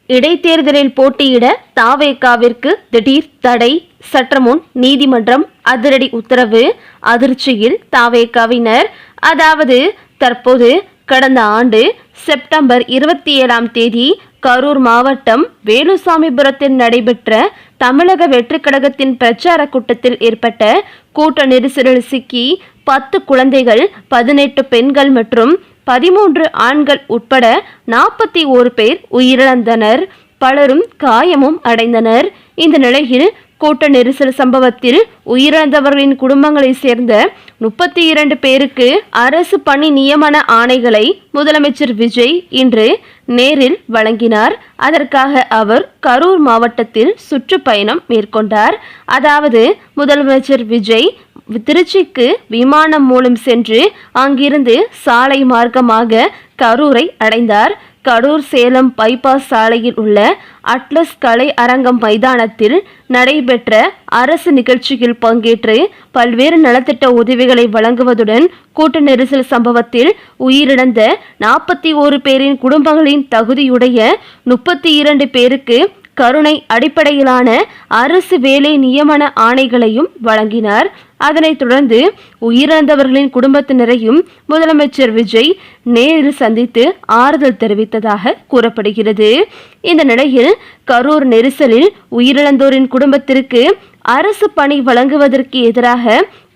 இடைத்தேர்தலில் போட்டியிட தாவேகாவிற்கு திடீர் தடை. சற்றுமுன் நீதிமன்றம் அதிரடி உத்தரவு. அதிர்ச்சியில் தாவேகாவினர். அதாவது தற்போது கடந்த ஆண்டு செப்டம்பர் 27ஆம் தேதி கரூர் மாவட்டம் வேலுசாமிபுரத்தில் நடைபெற்ற தமிழக வெற்றிக் கழகத்தின் பிரச்சார கூட்டத்தில் ஏற்பட்ட கூட்ட நெரிசலில் சிக்கி 10 குழந்தைகள், 18 பெண்கள் மற்றும் 13 ஆண்கள் உட்பட 41 பேர் உயிரிழந்தனர். பலரும் காயமும் அடைந்தனர். இந்த நிலையில் கூட்ட நெரிசல் சம்பவத்தில் உயிரிழந்தவர்களின் குடும்பங்களைச் சேர்ந்த 32 பேருக்கு அரசு பணி நியமன ஆணைகளை முதலமைச்சர் விஜய் இன்று நேரில் வழங்கினார். அதற்காக அவர் கரூர் மாவட்டத்தில் சுற்றுப்பயணம் மேற்கொண்டார். அதாவது முதலமைச்சர் விஜய் திருச்சிக்கு விமானம் மூலம் சென்று அங்கிருந்து சாலை மார்க்கமாக கரூரை அடைந்தார். கரூர் சேலம் பைபாஸ் சாலையில் உள்ள அட்லஸ் கலை அரங்கம் மைதானத்தில் நடைபெற்ற அரசு நிகழ்ச்சியில் பங்கேற்று பல்வேறு நலத்திட்ட உதவிகளை வழங்குவதுடன் கூட்ட நெரிசல் சம்பவத்தில் உயிரிழந்த 41 பேரின் குடும்பங்களின் தகுதியுடைய 32 பேருக்கு கருணை அடிப்படையிலான அரசு வேலை நியமன ஆணைகளையும் வழங்கினார். அதனைத் தொடர்ந்து உயிரிழந்தவர்களின் குடும்பத்தினரையும் முதலமைச்சர் விஜய் நேரில் சந்தித்து ஆறுதல் தெரிவித்ததாக கூறப்படுகிறது. இந்த நிலையில் கரூர் நெரிசலில் உயிரிழந்தோரின் குடும்பத்திற்கு அரசு பணி வழங்குவதற்கு எதிராக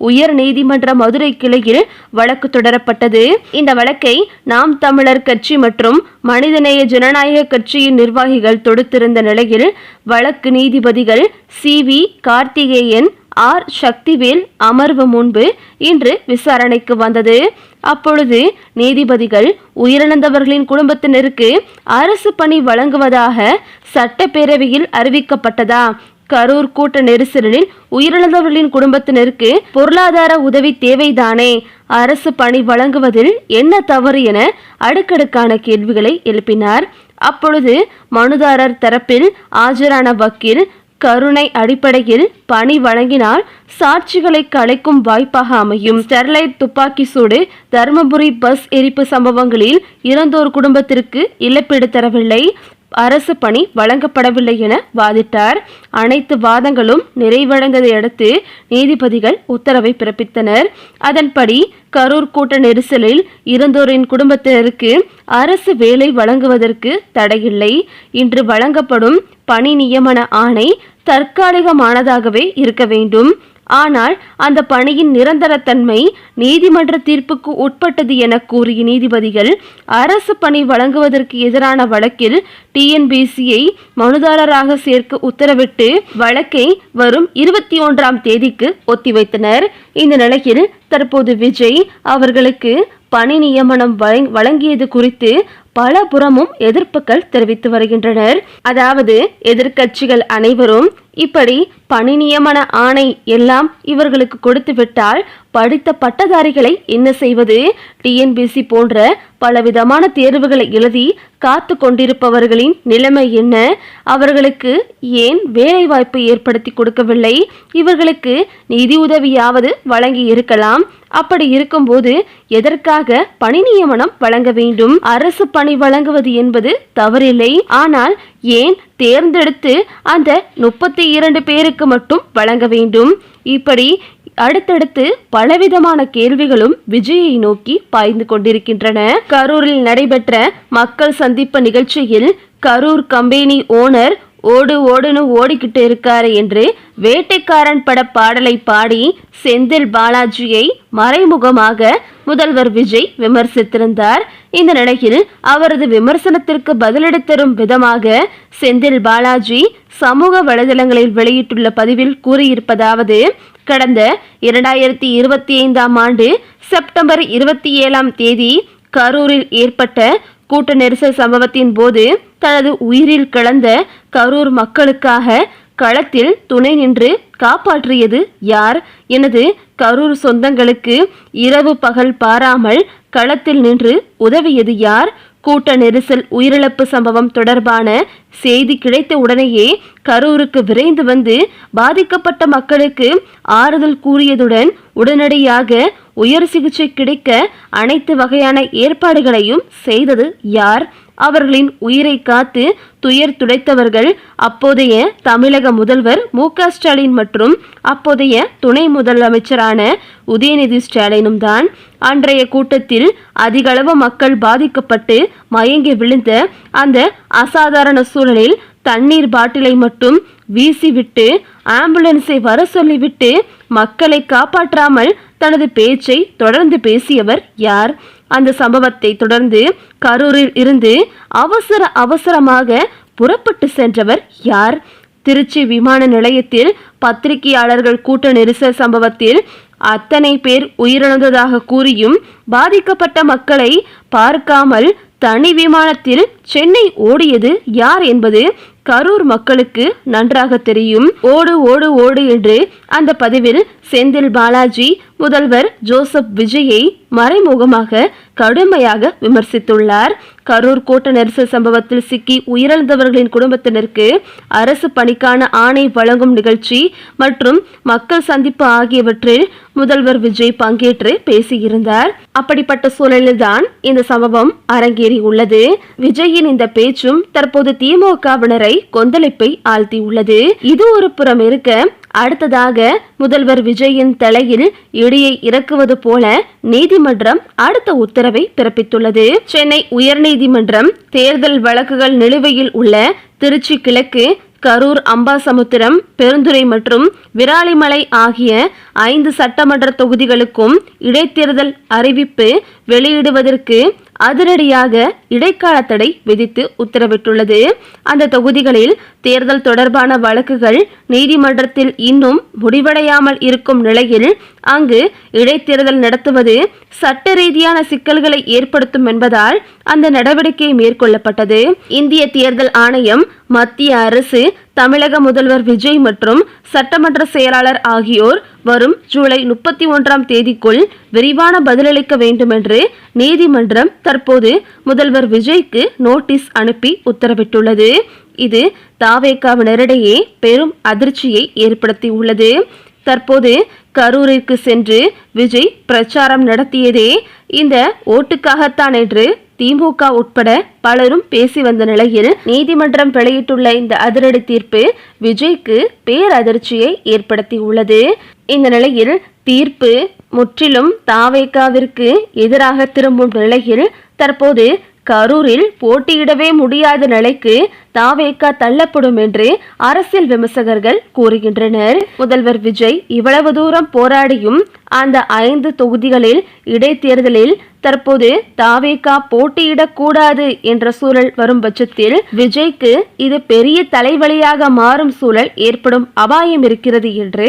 உயர் நீதிமன்ற மதுரை கிளையில் வழக்கு தொடரப்பட்டது. இந்த வழக்கை நாம் தமிழர் கட்சி மற்றும் மனிதநேய ஜனநாயக கட்சியின் நிர்வாகிகள் தொடுத்திருந்த நிலையில் வழக்கு நீதிபதிகள் CV கார்த்திகேயன், R சக்திவேல் அமர்வு முன்பு இன்று விசாரணைக்கு வந்தது. அப்பொழுது நீதிபதிகள் உயிரிழந்தவர்களின் குடும்பத்தினருக்கு அரசு பணி வழங்குவதாக சட்டப்பேரவையில் அறிவிக்கப்பட்டதா, கரூர் கூட்ட நெரிசலில் உயிரிழந்தவர்களின் குடும்பத்தினருக்கு பொருளாதார உதவி தேவைதானே, அரசு பணி வழங்குவதில் என்ன தவறு என அடுக்கடுக்கான கேள்விகளை எழுப்பினார். அப்பொழுது மனுதாரர் தரப்பில் ஆஜரான வக்கீல் கருணை அடிப்படையில் பணி வழங்கினால் சாட்சிகளை கலைக்கும் வாய்ப்பாக அமையும். ஸ்டெர்லைட் துப்பாக்கி சூடு, தருமபுரி பஸ் எரிப்பு சம்பவங்களில் இறந்தோர் குடும்பத்திற்கு இழப்பீடு தரவில்லை, அரசு பணி வழங்கப்படவில்லை என வாதிட்டார். அனைத்து வாதங்களும் நிறைவடைந்ததை அடுத்து நீதிபதிகள் உத்தரவை பிறப்பித்தனர். அதன்படி கரூர் கூட்ட நெரிசலில் இறந்தோரின் குடும்பத்தினருக்கு அரசு வேலை வழங்குவதற்கு தடையில்லை. இன்று வழங்கப்படும் பணி நியமன ஆணை தற்காலிகமானதாகவே இருக்க வேண்டும். ஆனால் அந்த பணியின் நிரந்தரத்தன்மை நீதிமன்ற தீர்ப்புக்கு உட்பட்டது என கூறிய நீதிபதிகள் அரசு பணி வழங்குவதற்கு எதிரான வழக்கில் TNBCயை மனுதாரராக சேர்க்க உத்தரவிட்டு வழக்கை வரும் 21ஆம் தேதிக்கு ஒத்திவைத்தனர். இந்த நிலையில் தற்போது விஜய் அவர்களுக்கு பணி நியமனம் வழங்கியது குறித்து பல புறமும் எதிர்ப்புகள் தெரிவித்து வருகின்றனர். அதாவது எதிர்க்கட்சிகள் அனைவரும் இப்படி பணி நியமன ஆணை எல்லாம் இவர்களுக்கு கொடுத்து விட்டால் படித்த பட்டதாரிகளை என்ன செய்வது? TNBC போன்ற பலவிதமான தேர்வுகளை எழுதி காத்து கொண்டிருப்பவர்களின் நிலைமை என்ன? அவர்களுக்கு ஏன் வேலை வாய்ப்பு ஏற்படுத்தி கொடுக்கவில்லை? இவர்களுக்கு நிதி உதவியாவது வழங்கி இருக்கலாம். அப்படி இருக்கும்போது எதற்காக பணி நியமனம் வழங்க வேண்டும்? அரசு பணி வழங்குவது என்பது தவறில்லை. ஆனால் ஏன் தேர்ந்தெடுத்து அந்த 32 பேருக்கு மட்டும் வழங்க வேண்டும்? இப்படி அடுத்தடுத்து பலவிதமான கேள்விகளும் விஜயை நோக்கி பாய்ந்து கொண்டிருக்கின்றன. கரூரில் நடைபெற்ற மக்கள் சந்திப்பு நிகழ்ச்சியில் கரூர் கம்பெனி ஓனர் ஓடுன்னு ஓடிக்கிட்டு இருக்காரு என்று வேட்டைக்காரன் பட பாடலை பாடி செந்தில் பாலாஜியை மறைமுகமாக முதல்வர் விஜய் விமர்சித்திருந்தார். இந்த நிலையில் அவரது விமர்சனத்திற்கு பதிலடி தரும் விதமாக செந்தில் பாலாஜி சமூக வலைதளங்களில் வெளியிட்டுள்ள பதிவில் கூறியிருப்பதாவது: கடந்த 2025ஆம் ஆண்டு செப்டம்பர் 27ஆம் தேதி கரூரில் ஏற்பட்ட கூட்ட நெரிசல் சம்பவத்தின் போது தனது உயிரில் கலந்த கரூர் மக்களுக்காக களத்தில் துணை நின்று காப்பாற்றியது யார்? எனது கரூர் சொந்தங்களுக்கு இரவு பகல் பாராமல் களத்தில் நின்று உதவியது யார்? கூட்ட நெரிசல் உயிரிழப்பு சம்பவம் தொடர்பான செய்தி கிடைத்த உடனேயே கரூருக்கு விரைந்து வந்து பாதிக்கப்பட்ட மக்களுக்கு ஆறுதல் கூறியதுடன் உடனடியாக உயர் சிகிச்சை கிடைக்க அனைத்து வகையான ஏற்பாடுகளையும் செய்தது யார்? அவர்களின் உயிரை காத்து துயர் துடைத்தவர்கள் அப்போதைய தமிழக முதல்வர் மு.க. ஸ்டாலின் மற்றும் அப்போதைய துணை முதலமைச்சரான உதயநிதி ஸ்டாலினும் தான். அன்றைய கூட்டத்தில் அதிகளவு மக்கள் பாதிக்கப்பட்டு மயங்கி விழுந்த அந்த அசாதாரண சூழலில் தண்ணீர் பாட்டிலை மட்டும் வீசிவிட்டு ஆம்புலன்ஸை வர சொல்லிவிட்டு மக்களை காப்பாற்றாமல் தனது பேச்சை தொடர்ந்து பேசியவர் யார்? அந்த சம்பவத்தை தொடர்ந்து கரூரில் இருந்து அவசரமாக புறப்பட்டு சென்றவர் யார்? திருச்சி விமான நிலையத்தில் பத்திரிகையாளர்கள் கூட்ட நெரிசல் சம்பவத்தில் அத்தனை பேர் உயிரிழந்ததாக கூறியும் பாதிக்கப்பட்ட மக்களை பார்க்காமல் தனி விமானத்தில் சென்னை ஓடியது யார் என்பது கரூர் மக்களுக்கு நன்றாக தெரியும். ஓடு ஓடு ஓடு என்று அந்த பதிவில் செந்தில் பாலாஜி முதல்வர் ஜோசப் விஜயை மறைமுகமாக கடுமையாக விமர்சித்துள்ளார். கரூர் கூட்ட நெரிசல் சம்பவத்தில் சிக்கி உயிரிழந்தவர்களின் குடும்பத்தினருக்கு அரசு பணிக்கான ஆணை வழங்கும் நிகழ்ச்சி மற்றும் மக்கள் சந்திப்பு ஆகியவற்றில் முதல்வர் விஜய் பங்கேற்று பேசியிருந்தார். அப்படிப்பட்ட சூழலில்தான் இந்த சம்பவம் அரங்கேறி உள்ளது. விஜயின் இந்த பேச்சும் தற்போது திமுகவினரை கொந்தளிப்பை ஆழ்த்தியுள்ளது. இது ஒரு புறம் இருக்க, அடுத்ததாக முதல்வர் விஜயின் தலையில் இடியை இறக்குவது போல நீதிமன்றம் அடுத்த உத்தரவை பிறப்பித்துள்ளது. சென்னை உயர்நீதிமன்றம் தேர்தல் வழக்குகள் நிலுவையில் உள்ள திருச்சி கிழக்கு, கரூர், அம்பாசமுத்திரம், பெருந்துறை மற்றும் விராலிமலை ஆகிய 5 சட்டமன்ற தொகுதிகளுக்கும் இடைத்தேர்தல் அறிவிப்பு வெளியிடுவதற்கு அதிரடியாக இடைக்கால தடை விதித்து உத்தரவிட்டுள்ளது. அந்த தொகுதிகளில் தேர்தல் தொடர்பான வழக்குகள் நீதிமன்றத்தில் இன்னும் முடிவடையாமல் இருக்கும் நிலையில் அங்கு இடைத்தேர்தல் நடத்துவது சட்ட ரீதியான சிக்கல்களை ஏற்படுத்தும் என்பதால் அந்த நடவடிக்கை மேற்கொள்ளப்பட்டது. இந்திய தேர்தல் ஆணையம், மத்திய அரசு, தமிழக முதல்வர் விஜய் மற்றும் சட்டமன்ற செயலாளர் ஆகியோர் வரும் ஜூலை 31ஆம் தேதிக்குள் விரிவான பதிலளிக்க வேண்டும் என்று நீதிமன்றம் தற்போது முதல்வர் விஜய்க்கு நோட்டீஸ் அனுப்பி உத்தரவிட்டுள்ளது. இது தாவேகாவினரிடையே பெரும் அதிர்ச்சியை ஏற்படுத்தியுள்ளது. தற்போது கரூரிற்கு சென்று விஜய் பிரச்சாரம் நடத்தியதே இந்த ஓட்டுக்காகத்தான் என்று திமுக உட்பட பலரும் பேசி வந்த நிலையில் நீதிமன்றம் வெளியிட்டுள்ள இந்த அதிரடி தீர்ப்பு விஜய்க்கு பேரதிர்ச்சியை ஏற்படுத்தியுள்ளது. இந்த நிலையில் தீர்ப்பு முற்றிலும் தாவேகாவிற்கு எதிராக திரும்பும் நிலையில் தற்போது கரூரில் போட்டியிடவே முடியாத நிலைக்கு தாவேகா தள்ளப்படும் என்று அரசியல் விமர்சகர்கள் கூறுகின்றனர். முதல்வர் விஜய் இவ்வளவு தூரம் போராடியும் அந்த 5 தொகுதிகளில் இடைத்தேர்தலில் தற்போது தாவேகா போட்டியிடக்கூடாது என்ற சூழல் வரும் பட்சத்தில் விஜய்க்கு இது பெரிய தலைவலியாக மாறும் சூழல் ஏற்படும் அபாயம் இருக்கிறது என்று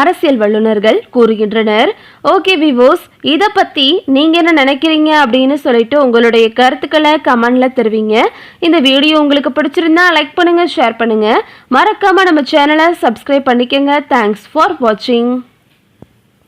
அரசியல் வல்லுநர்கள் கூறுகின்றனர். ஓகே விவோஸ், இதை பத்தி நீங்க என்ன நினைக்கிறீங்க அப்படின்னு சொல்லிட்டு உங்களுடைய கருத்துக்களை கமெண்ட்ல தெரிவிங்க. இந்த வீடியோ உங்களுக்கு பிடிச்சிருந்தா லைக் பண்ணுங்க, ஷேர் பண்ணுங்க, மறக்காம நம்ம சேனலை சப்ஸ்கிரைப் பண்ணிக்கங்க. தேங்க்ஸ் ஃபார் வாட்சிங்.